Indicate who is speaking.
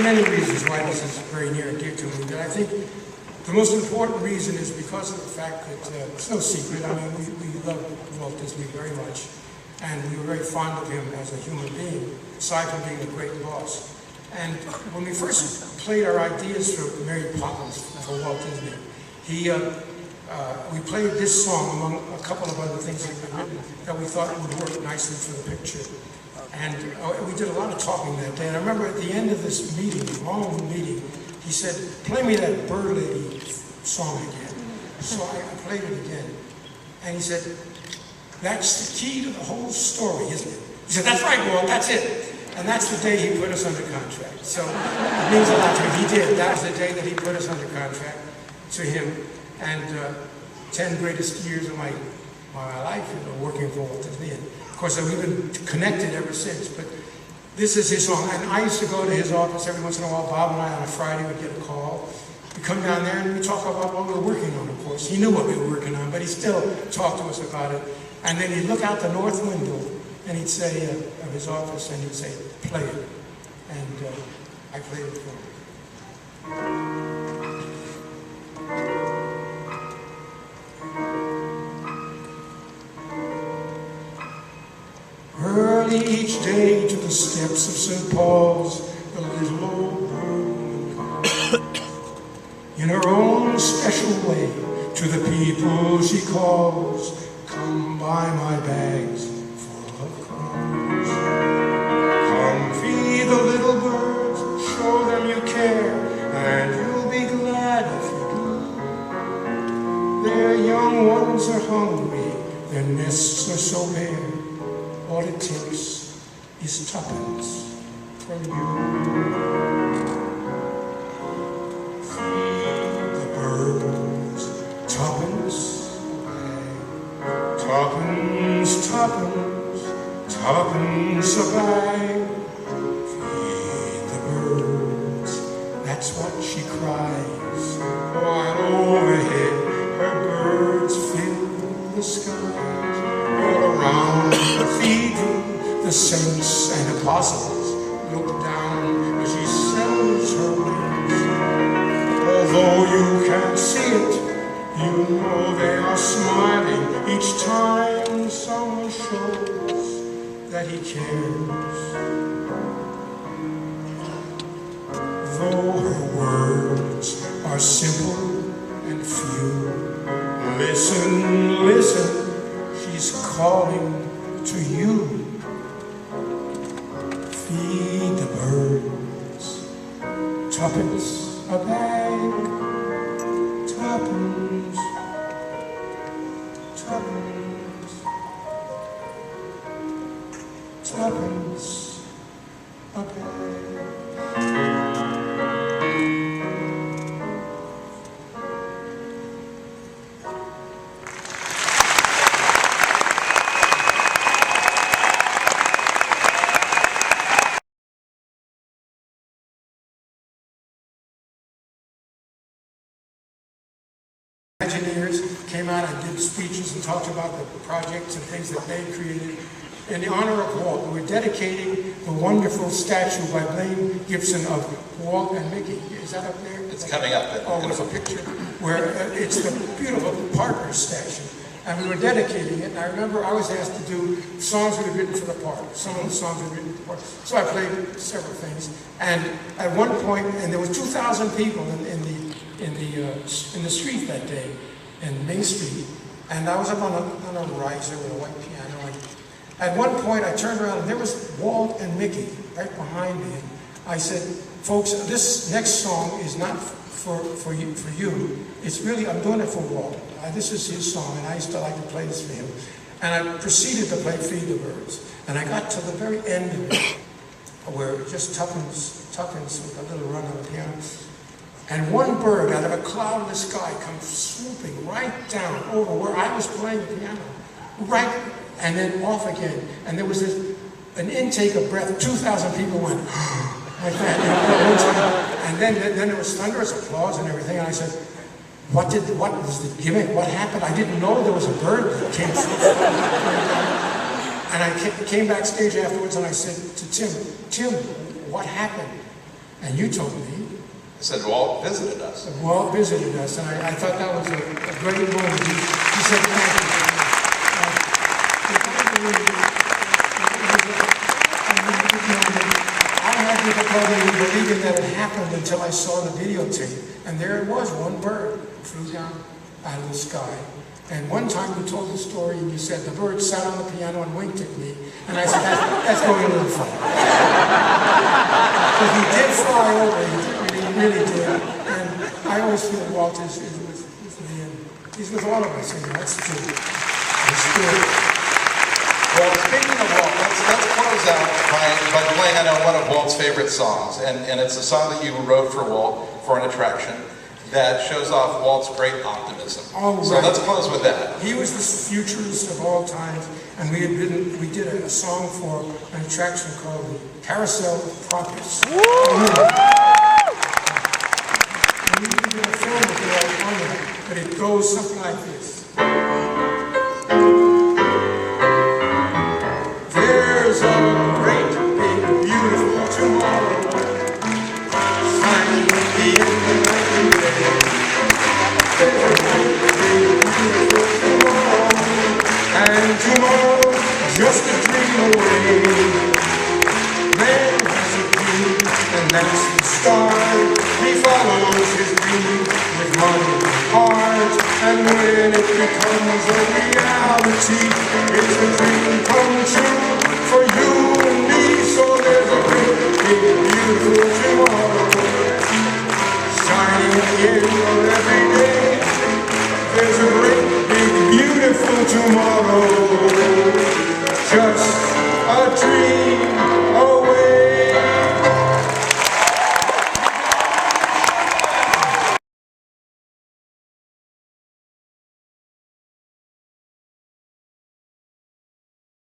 Speaker 1: many reasons why this is very near and dear to me, but I think the most important reason is because of the fact that it's no secret. I mean, we love Walt Disney very much, and we were very fond of him as a human being, aside from being a great boss. And when we first played our ideas for Mary Poppins for Walt Disney, we played this song among a couple of other things that we'd written that we thought would work nicely for the picture. And we did a lot of talking that day. And I remember at the end of this meeting, long meeting, he said, "Play me that Bird Lady song again." So I played it again. And he said, "That's the key to the whole story, isn't it?" He said, "That's right, Walt, that's it." And that's the day he put us under contract. So it means a lot to me. He did. That was the day that he put us under contract to him. And 10 greatest years of my life, working for Walt Disney. And of course, we've been connected ever since. But this is his song. And I used to go to his office every once in a while. Bob and I on a Friday would get a call. We'd come down there and we'd talk about what we were working on, of course. He knew what we were working on, but he still talked to us about it. And then he'd look out the north window and he'd say, of his office, and he'd say, "Play it." And I played it for him. Early each day to the steps of St. Paul's, the little old woman comes. In her own special way, to the people she calls, "Come buy my bags full of crumbs. Come feed the little birds, show them you care, and you'll be glad if you do. Their young ones are hungry, their nests are so bare. All it takes is tuppence from you. Feed the birds, tuppence a bag. Tuppence, tuppence, tuppence a bag. Feed the birds, that's what she cries. While overhead her birds fill the skies. All around the cathedral, the saints and apostles look down as she sends her wings. Although you can't see it, you know they are smiling each time someone shows that he cares. Though her words are simple and few, listen, listen, she's calling to you. Feed the birds, tuppence a bag. Tuppence, tuppence, tuppence a bag. Engineers came out and did speeches and talked about the projects and things that they created. In the honor of Walt, we're dedicating the wonderful statue by Blaine Gibson of Walt and Mickey. Is that up there?
Speaker 2: It's coming up.
Speaker 1: Oh, there's a picture where it's the beautiful Parker statue. And we were dedicating it, and I remember I was asked to do songs that were written for the park. Some of the songs were written for the park. So I played several things. And at one point, and there was 2,000 people in the street that day, in Main Street, and I was up on a riser with a white piano. And at one point, I turned around, and there was Walt and Mickey right behind me. And I said, "Folks, this next song is not for you. It's really, I'm doing it for Walt. This is his song, and I used to like to play this for him." And I proceeded to play "Feed the Birds," and I got to the very end of it, where just tuppence with a little run on the piano. And one bird out of a cloudless sky comes swooping right down over where I was playing the piano, right, and then off again. And there was an intake of breath. 2,000 people went like that, and then there was thunderous applause and everything. And I said, what was the gimmick? What happened? I didn't know there was a bird that came through. And I came backstage afterwards and I said to Tim, "Tim, what happened?" And you told me.
Speaker 2: I said, Walt visited us.
Speaker 1: Walt visited us, and I thought that was a great moment. He said, thank you. I had difficulty believing that it happened until I saw the videotape. And there it was, one bird flew down out of the sky. And one time you told the story and you said the bird sat on the piano and winked at me. And I said, that's going a little far. But he did fly over, he really did. And I always feel Walt is with me, and he's with all of us, and that's true. It's true.
Speaker 2: Well, speaking of Walt, let's close out by playing, I know, one of Walt's favorite songs. And it's a song that you wrote for Walt for an attraction that shows off Walt's great optimism.
Speaker 1: Oh,
Speaker 2: so
Speaker 1: right.
Speaker 2: Let's close with that.
Speaker 1: He was the futurist of all times, and we did a song for an attraction called the Carousel of Progress. And we did a film with it on it, but it goes something like this. There's a great, big, beautiful tomorrow. Shining at the end of the day. There's a great, big, beautiful tomorrow. And tomorrow, just a dream away. Man has a dream, and that's the start. He follows his dream with money and heart. And when it becomes a reality, it's a dream